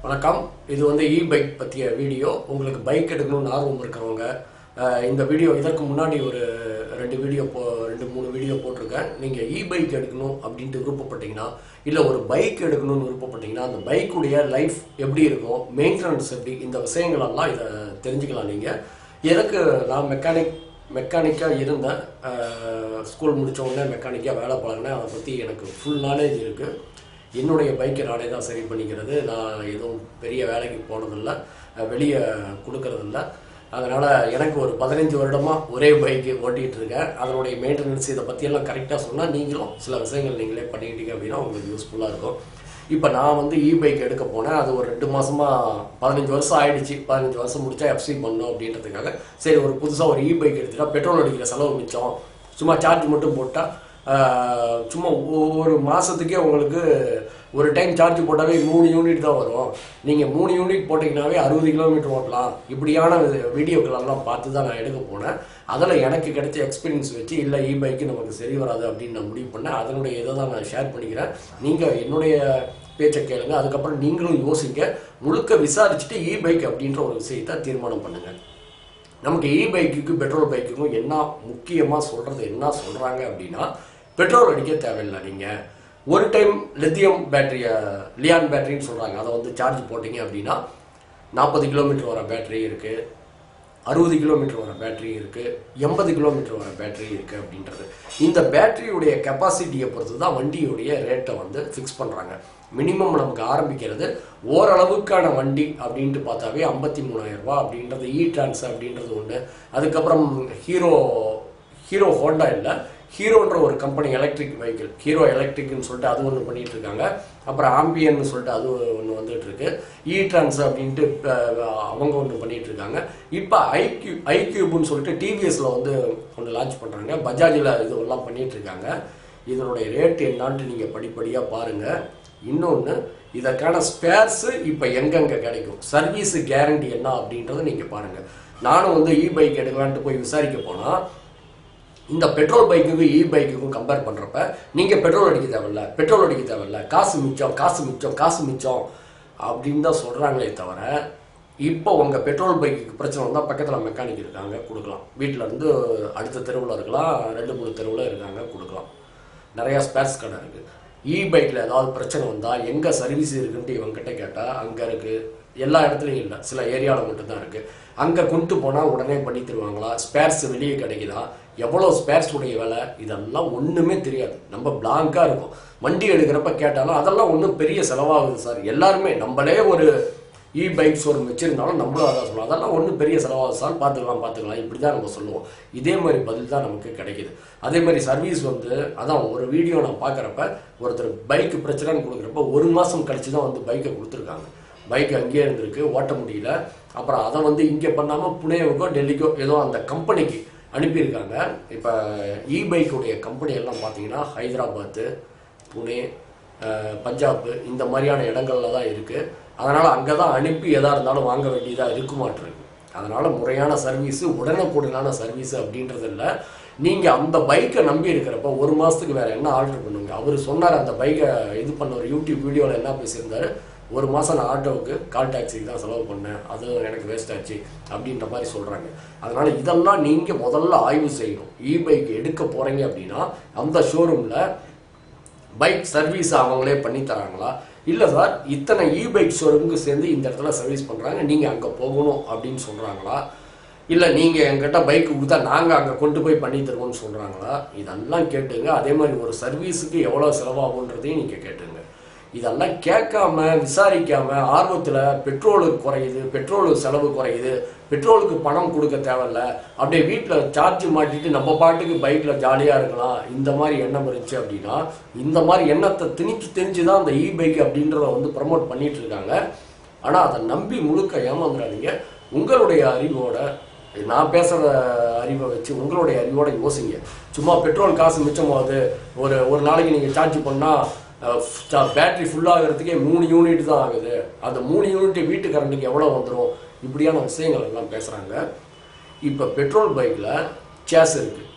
வணக்கம். இது இ-பைக் பற்றிய வீடியோ. உங்களுக்கு பைக் எடுக்கணும்னு ஆர்வம் இருக்கிறவங்க இந்த வீடியோ இதற்கு முன்னாடி ஒரு ரெண்டு மூணு வீடியோ போட்டிருக்கேன். நீங்கள் இ-பைக் எடுக்கணும் அப்படின்ட்டு விருப்பப்பட்டீங்கன்னா, இல்லை ஒரு பைக் எடுக்கணும்னு விருப்பப்பட்டீங்கன்னா, அந்த பைக்குடைய லைஃப் எப்படி இருக்கும், மெயின்டெனன்ஸ் எப்படி, இந்த விஷயங்களெல்லாம் இதை தெரிஞ்சுக்கலாம். நீங்கள் எனக்கு நான் மெக்கானிக்காக இருந்தேன். ஸ்கூல் முடித்த உடனே மெக்கானிக்காக வேலை பழகினேன். அதை பற்றி எனக்கு ஃபுல் நாலேஜ் இருக்குது. என்னுடைய பைக்கை நானே தான் சரி பண்ணிக்கிறது. நான் எதுவும் பெரிய வேலைக்கு போனதில்லை, வெளியே கொடுக்கறதில்ல. அதனால் எனக்கு ஒரு 15 வருடமாக ஒரே பைக்கு ஓட்டிகிட்டு இருக்கேன். அதனுடைய மெயின்டெனன்ஸ் இதை பற்றியெல்லாம் கரெக்டாக சொன்னால் நீங்களும் சில விஷயங்கள் நீங்களே பண்ணிக்கிட்டீங்க அப்படின்னா உங்களுக்கு யூஸ்ஃபுல்லாக இருக்கும். இப்போ நான் இ-பைக் எடுக்க போனேன். அது ஒரு 2 மாதமாக 15 வருஷம் ஆகிடுச்சு. 15 வருஷம் முடித்தா எஃப்சி பண்ணணும் அப்படின்றதுக்காக சரி ஒரு புதுசாக ஒரு இ-பைக் எடுத்துட்டா பெட்ரோல் அடிக்கிற செலவு மிச்சம், சும்மா சார்ஜ் மட்டும் போட்டால் சும்மா ஒரு மாதத்துக்கே உங்களுக்கு ஒரு டைம் சார்ஜ் போட்டாவே 3 யூனிட் தான் வரும். நீங்கள் 3 யூனிட் போட்டிங்கனாவே 60 கிலோமீட்டர் ஓட்டலாம். இப்படியான வீடியோக்களெல்லாம் பார்த்து தான் நான் எடுக்க போனேன். அதில் எனக்கு கிடைச்ச எக்ஸ்பீரியன்ஸ் வச்சு இல்லை இ-பைக்கு நமக்கு சரி வராது அப்படின்னு நான் முடிவு பண்ணேன். அதனுடைய இதை தான் நான் ஷேர் பண்ணிக்கிறேன். நீங்கள் என்னுடைய பேச்சை கேளுங்க. அதுக்கப்புறம் நீங்களும் யோசிங்க, முழுக்க விசாரிச்சுட்டு இ-பைக் அப்படின்ற ஒரு விஷயத்தை தீர்மானம் பண்ணுங்கள். நமக்கு இ-பைக்குக்கும் பெட்ரோல் பைக்குக்கும் என்ன முக்கியமாக சொல்கிறாங்க அப்படின்னா, பெட்ரோல் அடிக்க தேவையில்லை. நீங்கள் ஒரு டைம் லித்தியம் பேட்டரின்னு சொல்கிறாங்க. அதை சார்ஜ் போட்டிங்க அப்படின்னா 40 கிலோமீட்டர் வர பேட்டரி இருக்குது, 60 கிலோமீட்டர் வர பேட்டரி இருக்குது, 80 கிலோமீட்டர் வர பேட்டரி இருக்குது அப்படின்றது. இந்த பேட்டரியுடைய கெப்பாசிட்டியை பொறுத்து தான் வண்டியுடைய ரேட்டை ஃபிக்ஸ் பண்ணுறாங்க. மினிமம் நமக்கு ஆரம்பிக்கிறது ஓரளவுக்கான வண்டி அப்படின்ட்டு பார்த்தாவே 53,000 ரூபா அப்படின்றது. இ-டிரான்ஸ் அப்படின்றது ஒன்று. அதுக்கப்புறம் ஹீரோ ஹோண்டா இல்லை, ஹீரோன்ற ஒரு கம்பெனி எலக்ட்ரிக் வெஹிக்கிள், ஹீரோ எலக்ட்ரிக்னு சொல்லிட்டு அது ஒன்று பண்ணிகிட்டு இருக்காங்க. அப்புறம் ஆம்பியன்னு சொல்லிட்டு அது ஒன்று வந்துட்டு இருக்கு. இ-டிரான்ஸ் அப்படின்ட்டு அவங்க ஒன்று பண்ணிகிட்டு இருக்காங்க. இப்போ ஐக்யூப்னு சொல்லிட்டு டிவிஎஸில் ஒன்று லான்ச் பண்ணுறாங்க. பஜாஜில் இதெல்லாம் பண்ணிகிட்டு இருக்காங்க. இதனுடைய ரேட் என்னான்ட்டு நீங்கள் படிப்படியாக பாருங்கள். இன்னொன்று, இதற்கான ஸ்பேர்ஸு இப்போ எங்கெங்கே கிடைக்கும், சர்வீஸு கேரண்டி என்ன அப்படின்றத நீங்கள் பாருங்கள். நானும் இ-பைக் எடுக்கலான்ட்டு போய் விசாரிக்க போனால், இந்த பெட்ரோல் பைக்குக்கும் இ-பைக்குக்கும் கம்பேர் பண்ணுறப்ப நீங்கள் பெட்ரோல் அடிக்க தேவையில்ல, காசு மிச்சம் அப்படின்னு தான் சொல்கிறாங்களே தவிர, இப்போ உங்கள் பெட்ரோல் பைக்குக்கு பிரச்சனை வந்தால் பக்கத்தில் மெக்கானிக் இருக்காங்க, கொடுக்கலாம். வீட்டில் இருந்து அடுத்த தெருவில் இருக்கலாம், 2-3 தெருவில் இருக்காங்க, கொடுக்கலாம். நிறையா ஸ்பேர்ஸ் கடை இருக்குது. இ-பைக்கில் ஏதாவது பிரச்சனை வந்தால் எங்கே சர்வீஸ் இருக்குன்ட்டு இவங்ககிட்ட கேட்டால் அங்கே இருக்குது. எல்லா இடத்துலையும் இல்லை, சில ஏரியாவில் மட்டும்தான் இருக்குது. அங்கே கொண்டு போனால் உடனே பண்ணி தருவாங்களா, ஸ்பேர்ஸ் வெளியே கிடைக்குதா, எவ்வளோ ஸ்பேர்ஸ் உடைய விலை, இதெல்லாம் ஒன்றுமே தெரியாது. நம்ம பிளாங்காக இருக்கும். வண்டி எடுக்கிறப்ப கேட்டாலும் அதெல்லாம் ஒன்றும் பெரிய செலவாகுது சார். எல்லாருமே நம்மளே ஒரு இ-பைக் ஷோரூம் வச்சுருந்தாலும் நம்மளும் அதான் சொல்லுவோம், அதெல்லாம் ஒன்றும் பெரிய செலவாகுது சார், பார்த்துக்கலாம் இப்படி தான் நம்ம சொல்லுவோம். இதே மாதிரி பதில் தான் நமக்கு கிடைக்கிது. அதே மாதிரி சர்வீஸ் அதான் ஒரு வீடியோ நான் பார்க்குறப்ப ஒருத்தர் பைக்கு பிரச்சனைன்னு கொடுக்குறப்ப 1 மாதம் கழிச்சு தான் பைக்கை கொடுத்துருக்காங்க. பைக் அங்கேயே இருந்திருக்கு, ஓட்ட முடியல. அப்புறம் அதை இங்கே பண்ணாமல் புனேவுக்கோ டெல்லிக்கோ ஏதோ அந்த கம்பெனிக்கு அனுப்பியிருக்காங்க. இப்போ இ-பைக்குடைய கம்பெனி எல்லாம் பார்த்தீங்கன்னா ஹைதராபாத்து, புனே, பஞ்சாப் இந்த மாதிரியான இடங்கள்ல தான் இருக்குது. அதனால் அங்கே தான் அனுப்பி எதாக இருந்தாலும் வாங்க வேண்டியதாக இருக்குமாட்டிருக்கு. அதனால் முறையான சர்வீஸு, உடனுக்குடனான சர்வீஸு அப்படின்றது இல்லை. நீங்கள் அந்த பைக்கை நம்பி இருக்கிறப்ப 1 மாதத்துக்கு வேறு என்ன ஆர்டர் பண்ணுவீங்க? அவர் சொன்னார், அந்த பைக்கை இது பண்ண ஒரு யூடியூப் வீடியோவில் என்ன பேசியிருந்தார், 1 மாதம் நான் ஆட்டோவுக்கு கால் டாக்ஸிக்கு தான் செலவு பண்ணேன், அது எனக்கு வேஸ்ட் ஆச்சு அப்படின்ற மாதிரி சொல்கிறாங்க. அதனால் இதெல்லாம் நீங்கள் முதல்ல ஆய்வு செய்யணும். இ-பைக் எடுக்க போகிறீங்க அப்படின்னா அந்த ஷோரூமில் பைக் சர்வீஸ் அவங்களே பண்ணி தராங்களா, இல்லை சார் இத்தனை இ-பைக் ஷோரூமுக்கு சேர்ந்து இந்த இடத்துல சர்வீஸ் பண்ணுறாங்க, நீங்கள் அங்கே போகணும் அப்படின்னு சொல்கிறாங்களா, இல்லை நீங்கள் என்கிட்ட பைக்கு கொடுத்தா நாங்கள் அங்கே கொண்டு போய் பண்ணி தருவோம்னு சொல்கிறாங்களா, இதெல்லாம் கேட்டுங்க. அதே மாதிரி ஒரு சர்வீஸுக்கு எவ்வளோ செலவாகுன்றதையும் நீங்கள் கேட்டுங்க. இதெல்லாம் கேட்காம விசாரிக்காமல் ஆர்வத்தில் பெட்ரோல் செலவு குறையுது, பெட்ரோலுக்கு பணம் கொடுக்க தேவையில்ல, அப்படியே வீட்டில் சார்ஜ் மாட்டிட்டு நம்ம பாட்டுக்கு பைக்கில் ஜாலியாக இருக்கலாம், இந்த மாதிரி எண்ணம் இருந்துச்சு அப்படின்னா, இந்த மாதிரி எண்ணத்தை திணிச்சு தான் அந்த இ-பைக் அப்படின்றத ப்ரமோட் பண்ணிட்டு இருக்காங்க. ஆனால் அதை நம்பி முழுக்க ஏமாந்துடாதீங்க. உங்களுடைய அறிவோட, நான் பேசுகிற அறிவை வச்சு உங்களுடைய அறிவோட யோசிங்க. சும்மா பெட்ரோல் காசு மிச்சமாகுது, ஒரு நாளைக்கு நீங்கள் சார்ஜ் பண்ணால் பேட்டரி ஃபுல்லாகிறதுக்கே 3 யூனிட் தான் ஆகுது, அந்த 3 யூனிட் வீட்டு கரண்ட்டுக்கு எவ்வளோ வந்துடும், இப்படியான விஷயங்கள் எல்லாம் பேசுகிறாங்க. இப்போ பெட்ரோல் பைக்கில் சேஸ் இருக்குது,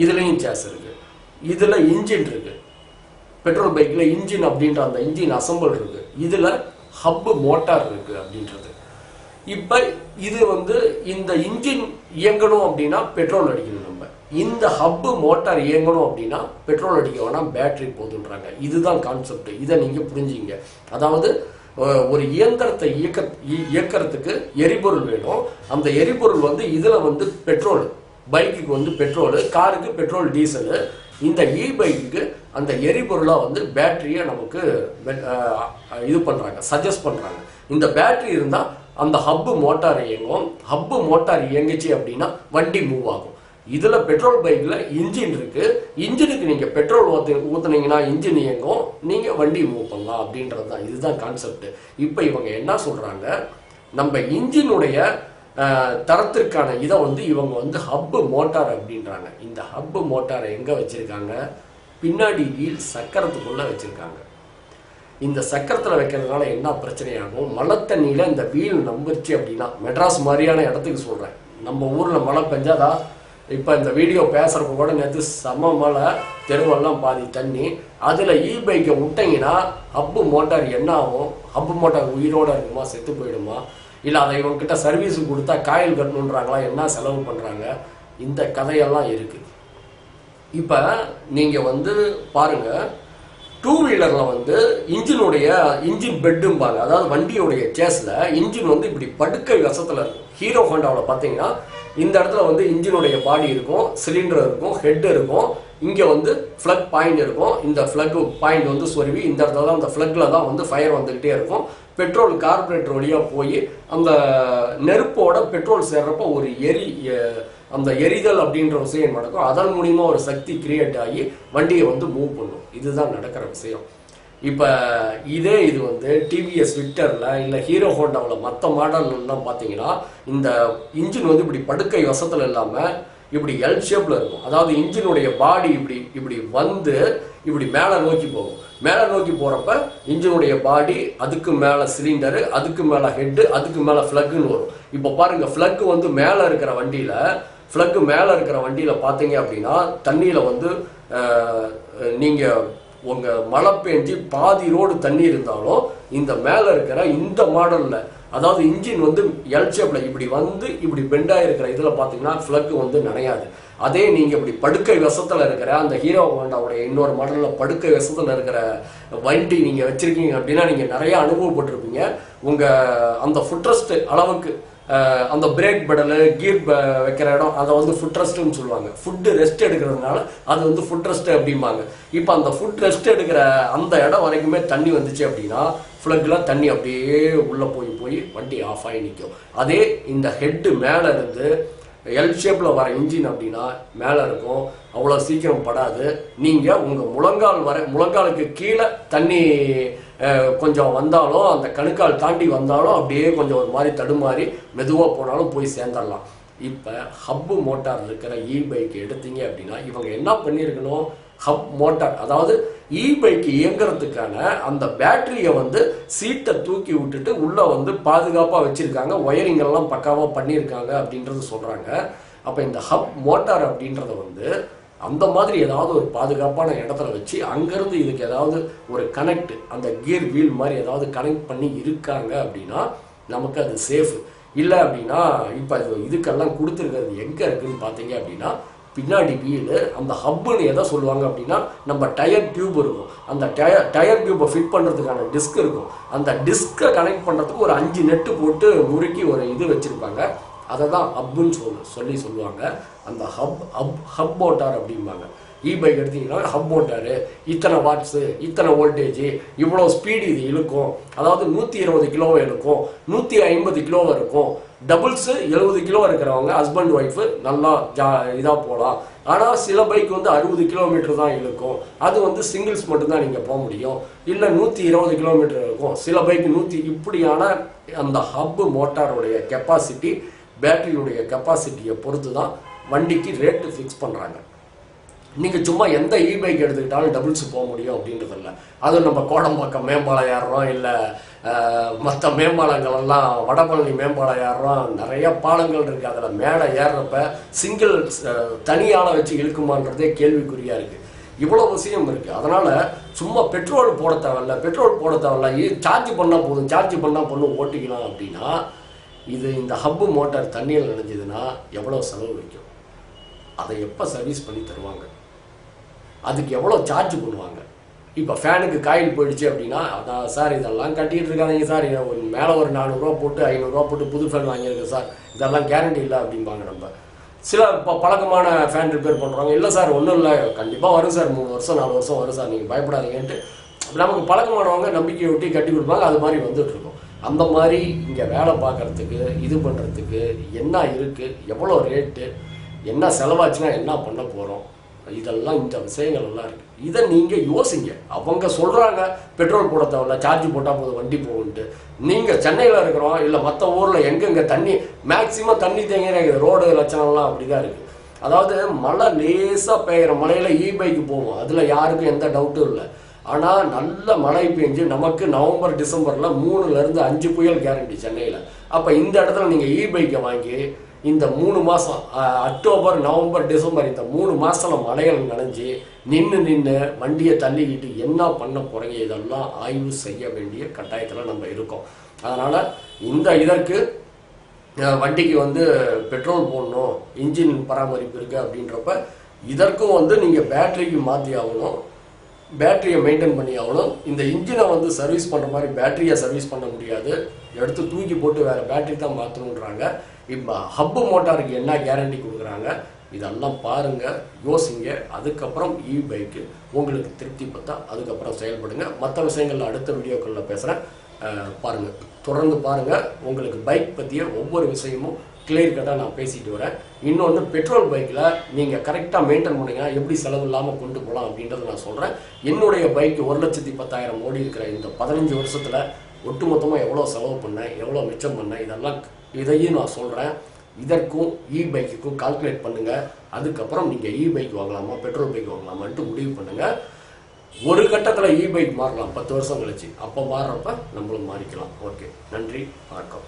இதுலேயும் சேஸ் இருக்குது, இதில் இன்ஜின் இருக்குது. பெட்ரோல் பைக்கில் இன்ஜின் அப்படின்ற அந்த இன்ஜின் அசம்பிள் இருக்குது. இதில் ஹப் மோட்டார் இருக்குது அப்படின்றது. இப்போ இது வந்து இந்த இன்ஜின் இயங்கணும் அப்படின்னா பெட்ரோல் அடிக்கணும். நம்ம இந்த ஹப்பு மோட்டார் இயங்கணும் அப்படின்னா பெட்ரோல் அடிக்க வேணாம், பேட்டரி போதுன்றாங்க. இதுதான் கான்செப்ட். இதை நீங்கள் புரிஞ்சுங்க. அதாவது ஒரு இயந்திரத்தை இயக்கிறதுக்கு எரிபொருள் வேணும். அந்த எரிபொருள் வந்து இதில் வந்து பெட்ரோல், பைக்குக்கு வந்து பெட்ரோலு, காருக்கு பெட்ரோல் டீசலு. இந்த பைக்குக்கு அந்த எரிபொருளாக வந்து பேட்டரியை நமக்கு இது பண்ணுறாங்க, சஜஸ்ட் பண்ணுறாங்க. இந்த பேட்டரி இருந்தால் அந்த ஹப்பு மோட்டார் இயங்கும். ஹப்பு மோட்டார் இயங்குச்சு அப்படின்னா வண்டி மூவ் ஆகும். இதில் பெட்ரோல் பைக்கில் இன்ஜின் இருக்குது. இன்ஜினுக்கு நீங்கள் பெட்ரோல் ஊற்றுனீங்கன்னா இன்ஜின் இயங்கும், நீங்கள் வண்டி மூவ் பண்ணலாம் அப்படின்றது தான். இதுதான் கான்செப்ட். இப்போ இவங்க என்ன சொல்கிறாங்க, நம்ம இன்ஜினுடைய தரத்திற்கான இதை வந்து இவங்க வந்து ஹப்பு மோட்டார் அப்படின்றாங்க. இந்த ஹப்பு மோட்டாரை எங்கே வச்சுருக்காங்க? பின்னாடி வீல் சக்கரத்துக்குள்ளே வச்சுருக்காங்க. இந்த சக்கரத்தில் வைக்கிறதுனால என்ன பிரச்சனையாகும்? மழை தண்ணியில் இந்த வீல் நம்பிருச்சு அப்படின்னா, மெட்ராஸ் மாதிரியான இடத்துக்கு சொல்கிறேன், நம்ம ஊரில் மழை பெஞ்சாதா, இப்போ இந்த வீடியோ பேசுகிறப்ப கூட நேற்று செம மழை, தெருவெல்லாம் பாதி தண்ணி. அதில் பைக்கை விட்டிங்கன்னா ஹப்பு மோட்டார் என்ன ஆகும்? ஹப்பு மோட்டார் உயிரோடு இருக்குமா, செத்து போயிடுமா? இல்லை அதை இவங்ககிட்ட சர்வீஸுக்கு கொடுத்தா காயில் கட்டணுன்றாங்களா, என்ன செலவு பண்ணுறாங்க? இந்த கதையெல்லாம் இருக்குது. இப்போ நீங்கள் வந்து பாருங்கள், டூ வீலரில் வந்து இன்ஜின் பெட்டும்பாங்க. அதாவது வண்டியோடைய சேஸில் இன்ஜின் வந்து இப்படி படுக்கை வசத்தில் இருக்கும். ஹீரோ ஹோண்டாவில் பார்த்தீங்கன்னா இந்த இடத்துல வந்து இன்ஜினுடைய பாடி இருக்கும், சிலிண்டர் இருக்கும், ஹெட் இருக்கும், இங்கே வந்து ஃப்ளக் பாயிண்ட் இருக்கும். இந்த ஃப்ளக் பாயிண்ட் வந்து சொருவி இந்த இடத்துல தான், அந்த ஃப்ளக்கில் தான் வந்து ஃபயர் வந்துக்கிட்டே இருக்கும். பெட்ரோல் கார்பரேட்டர் வழியாக போய் அந்த நெருப்போட பெட்ரோல் சேர்றப்போ ஒரு அந்த எரிதல் அப்படின்ற விஷயம் நடக்கும். அதன் மூலிமா ஒரு சக்தி கிரியேட் ஆகி வண்டியை வந்து மூவ் பண்ணும். இதுதான் நடக்கிற விஷயம். இப்போ இது வந்து டிவிஎஸ் விக்டரில் இல்லை ஹீரோ ஹோண்டாவில் மற்ற மாடல்லாம் பார்த்தீங்கன்னா இந்த இன்ஜின் வந்து இப்படி படுக்கை வசத்தில் இல்லாமல் இப்படி எல் ஷேப்பில் இருக்கும். அதாவது இன்ஜினுடைய பாடி இப்படி வந்து இப்படி மேலே நோக்கி போகும். மேலே நோக்கி போகிறப்ப இன்ஜினுடைய பாடி, அதுக்கு மேலே சிலிண்டரு, அதுக்கு மேலே ஹெட்டு, அதுக்கு மேலே ஃப்ளக்குன்னு வரும். இப்போ பாருங்கள், ஃப்ளக்கு வந்து மேலே இருக்கிற வண்டியில் பார்த்தீங்க அப்படின்னா தண்ணியில் வந்து நீங்கள் உங்கள் மழை பெஞ்சு பாதி ரோடு தண்ணி இருந்தாலும் இந்த மேலே இருக்கிற இந்த மாடலில், அதாவது இன்ஜின் வந்து எல் ஷேப்பில் இப்படி வந்து இப்படி பெண்டாக இருக்கிற இதில் பார்த்தீங்கன்னா ஃப்ளக்கு வந்து நனையாது. அதே நீங்கள் இப்படி படுக்கை வசத்தில் இருக்கிற அந்த ஹீரோ ஹோண்டாவுடைய இன்னொரு மாடலில் படுக்கை வசத்தில் இருக்கிற வண்டி நீங்கள் வச்சுருக்கீங்க அப்படின்னா நீங்கள் நிறையா அனுபவப்பட்டிருப்பீங்க. உங்கள் அந்த ஃபுட்ரெஸ்ட் அளவுக்கு அந்த பிரேக் பெடலு, கீர் வைக்கிற இடம், அதை வந்து ஃபுட் ரெஸ்ட்டுன்னு சொல்லுவாங்க. ஃபுட்டு ரெஸ்ட் எடுக்கிறதுனால அது வந்து ஃபுட் ரெஸ்ட் அப்படிம்பாங்க. இப்போ அந்த ஃபுட் ரெஸ்ட் எடுக்கிற அந்த இடம் வரைக்குமே தண்ணி வந்துச்சு அப்படின்னா ஃப்ளக்கில் தண்ணி அப்படியே உள்ளே போய் வண்டி ஆஃப் ஆகி நிற்கும். அதே இந்த ஹெட்டு மேலே இருந்து எல் ஷேப்பில் வர இன்ஜின் அப்படின்னா மேலே இருக்கும், அவ்வளோ சீக்கிரம் படாது. நீங்கள் உங்கள் முழங்காலுக்கு கீழே தண்ணி கொஞ்சம் வந்தாலும், அந்த கணுக்கால் தாண்டி வந்தாலும் அப்படியே கொஞ்சம் ஒரு மாதிரி தடுமாறி மெதுவாக போனாலும் போய் சேர்ந்துடலாம். இப்போ ஹப்பு மோட்டார் இருக்கிற பைக் எடுத்தீங்க அப்படின்னா இவங்க என்ன பண்ணியிருக்கணும்? ஹப் மோட்டார், அதாவது பைக் இயங்குறதுக்கான அந்த பேட்டரியை வந்து சீட்டை தூக்கி விட்டுட்டு உள்ளே வந்து பாதுகாப்பாக வச்சுருக்காங்க. ஒயரிங் எல்லாம் பக்காவாக பண்ணியிருக்காங்க அப்படின்றது சொல்கிறாங்க. அப்போ இந்த ஹப் மோட்டார் அப்படின்றத வந்து அந்த மாதிரி ஏதாவது ஒரு பாதுகாப்பான இடத்துல வச்சு அங்கேருந்து இதுக்கு ஏதாவது ஒரு கனெக்ட், அந்த கியர் வீல் மாதிரி ஏதாவது கனெக்ட் பண்ணி இருக்காங்க அப்படின்னா நமக்கு அது சேஃபு. இல்லை அப்படின்னா இப்போ இதுக்கெல்லாம் கொடுத்துருக்கிறது எங்கே இருக்குதுன்னு பார்த்தீங்க அப்படின்னா பின்னாடி வீலு, அந்த ஹப்புன்னு எதை சொல்லுவாங்க அப்படின்னா நம்ம டயர் டியூப் இருக்கும். அந்த டயர் டியூப்பை ஃபிட் பண்ணுறதுக்கான டிஸ்க் இருக்கும். அந்த டிஸ்கை கனெக்ட் பண்ணுறதுக்கு ஒரு 5 நெட்டு போட்டு முறுக்கி ஒரு இது வச்சுருப்பாங்க. அதை தான் ஹப்புன்னு சொல்லுவாங்க. அந்த ஹப் மோட்டார் அப்படிம்பாங்க. பைக் எடுத்தீங்கன்னா ஹப் மோட்டாரு, இத்தனை வாட்ஸு, இத்தனை வோல்டேஜு, இவ்வளோ ஸ்பீடு இது இழுக்கும். அதாவது 120 கிலோவை இழுக்கும், 150 கிலோவை இருக்கும். டபுள்ஸு 70 கிலோ இருக்கிறவங்க ஹஸ்பண்ட் ஒய்ஃபு நல்லா இதாக போகலாம். ஆனால் சில பைக் வந்து 60 கிலோமீட்டர் தான் இழுக்கும். அது வந்து சிங்கிள்ஸ் மட்டும்தான் நீங்கள் போக முடியும். இல்லை 120 கிலோமீட்டர் இருக்கும். சில பைக் 100. இப்படியான அந்த ஹப்பு மோட்டாருடைய கெப்பாசிட்டி, பேட்டரியுடைய கெப்பாசிட்டியை பொறுத்து தான் வண்டிக்கு ரேட்டு ஃபிக்ஸ் பண்ணுறாங்க. நீங்கள் சும்மா எந்த பைக் எடுத்துக்கிட்டாலும் டபுள்ஸ் போக முடியும் அப்படின்றதில்ல. அதுவும் நம்ம கோடம்பாக்கம் மேம்பாலம் ஏறுறோம், இல்லை மற்ற மேம்பாலங்களெல்லாம் வடபழனி மேம்பாலம் ஏறுறோம், நிறைய பாலங்கள் இருக்குது. அதில் மேலே ஏறுறப்ப சிங்கிள் தனியால் வச்சு இழுக்குமான்றதே கேள்விக்குறியாக இருக்குது. இவ்வளோ விஷயம் இருக்குது. அதனால் சும்மா பெட்ரோல் போட தேவையில்ல, சார்ஜ் பண்ணால் போதும், சார்ஜ் பண்ணால் போதும் ஓட்டிக்கலாம் அப்படின்னா, இது இந்த ஹப்பு மோட்டார் தண்ணியில் நினைஞ்சதுன்னா எவ்வளோ செலவு வைக்கும், அதை எப்போ சர்வீஸ் பண்ணி தருவாங்க, அதுக்கு எவ்வளோ சார்ஜ் பண்ணுவாங்க. இப்போ ஃபேனுக்கு காயில் போயிடுச்சு அப்படின்னா, அதான் சார் இதெல்லாம் கட்டிகிட்டு இருக்காங்க சார், மேலே ஒரு 400 போட்டு 500 போட்டு புது ஃபேன் வாங்கியிருக்கு சார், இதெல்லாம் கேரண்டி இல்லை அப்படிம்பாங்க. நம்ம சில இப்போ பழக்கமான ஃபேன் ரிப்பேர் பண்ணுறாங்க, இல்லை சார் ஒன்றும் இல்லை கண்டிப்பாக வரும் சார், 3 வருஷம் 4 வருஷம் வரும் சார், நீங்கள் பயப்படாதீங்கன்ட்டு நமக்கு பழக்கமானவங்க நம்பிக்கையை ஒட்டி கட்டி கொடுப்பாங்க. அது மாதிரி வந்துட்டுருக்கோம். அந்த மாதிரி இங்கே வேலை பார்க்குறதுக்கு இது பண்ணுறதுக்கு என்ன இருக்குது, எவ்வளோ ரேட்டு, என்ன செலவாச்சுன்னா என்ன பண்ண போகிறோம், இதெல்லாம் இந்த விஷயங்கள் எல்லாம் இருக்குது. இதை நீங்கள் யோசிங்க. அவங்க சொல்கிறாங்க பெட்ரோல் போட தேவையில்ல, சார்ஜ் போட்டால் போதும் வண்டி போகுன்ட்டு. நீங்கள் சென்னையில் இருக்கிறோம், இல்லை மற்ற ஊரில் எங்கெங்கே தண்ணி மேக்சிமம் தண்ணி தேங்கினா ரோடு லட்சணம்லாம் அப்படி தான் இருக்குது. அதாவது மழை லேசாக பெய்கிற மழையில் பைக்கு போவோம், அதில் யாருக்கும் எந்த டவுட்டும் இல்லை. ஆனால் நல்ல மழை பெஞ்சு நமக்கு நவம்பர் டிசம்பரில் 3லேருந்து 5 புயல் கேரண்டி சென்னையில். அப்போ இந்த இடத்துல நீங்கள் பைக்கை வாங்கி இந்த 3 மாதம் அக்டோபர் நவம்பர் டிசம்பர் இந்த 3 மாதத்தில் மழைகள் நனைஞ்சு நின்று வண்டியை தள்ளிக்கிட்டு என்ன பண்ண போகிறீங்க, இதெல்லாம் ஆய்வு செய்ய வேண்டிய கட்டாயத்தில் நம்ம இருக்கோம். அதனால் இந்த இதற்கு வண்டிக்கு பெட்ரோல் போடணும், இன்ஜின் பராமரிப்பு இருக்குது அப்படின்றப்ப இதற்கும் நீங்கள் பேட்டரிக்கு மாற்றி ஆகணும், பேட்டரியை மெயின்டைன் பண்ணி ஆகணும். இந்த இன்ஜினை சர்வீஸ் பண்ணுற மாதிரி பேட்டரியை சர்வீஸ் பண்ண முடியாது, எடுத்து தூக்கி போட்டு வேறு பேட்டரி தான் மாற்றணுன்றாங்க. இப்போ ஹப்பு மோட்டாருக்கு என்ன கேரண்டி கொடுக்குறாங்க, இதெல்லாம் பாருங்கள், யோசிங்க. அதுக்கப்புறம் பைக்கு உங்களுக்கு திருப்தி பார்த்தா அதுக்கப்புறம் செயல்படுங்க. மற்ற விஷயங்களில் அடுத்த வீடியோக்களில் பேசுகிறேன், பாருங்கள், தொடர்ந்து பாருங்கள். உங்களுக்கு பைக் பற்றிய ஒவ்வொரு விஷயமும் கிளியர் கட்டாக நான் பேசிட்டு வரேன். இன்னொன்று, பெட்ரோல் பைக்கில் நீங்கள் கரெக்டாக மெயின்டைன் பண்ணிங்கன்னா எப்படி செலவு இல்லாமல் கொண்டு போகலாம் அப்படின்றத நான் சொல்கிறேன். என்னுடைய பைக்கு 1,10,10,000 ஓடி இருக்கிற இந்த 15 வருஷத்தில் ஒட்டுமொத்தமாக எவ்வளோ செலவு பண்ணேன், எவ்வளோ மிச்சம் பண்ணேன், இதையும் நான் சொல்கிறேன். இதற்கும் பைக்குக்கும் கால்குலேட் பண்ணுங்கள். அதுக்கப்புறம் நீங்கள் பைக் வாங்கலாமா பெட்ரோல் பைக் வாங்கலாமான்ட்டு முடிவு பண்ணுங்கள். ஒரு கட்டத்தில் பைக் மாறலாம் 10 வருஷம் கழிச்சு, அப்போ மாறுறப்ப நம்மளும் மாறிக்கலாம். ஓகே, நன்றி, வணக்கம்.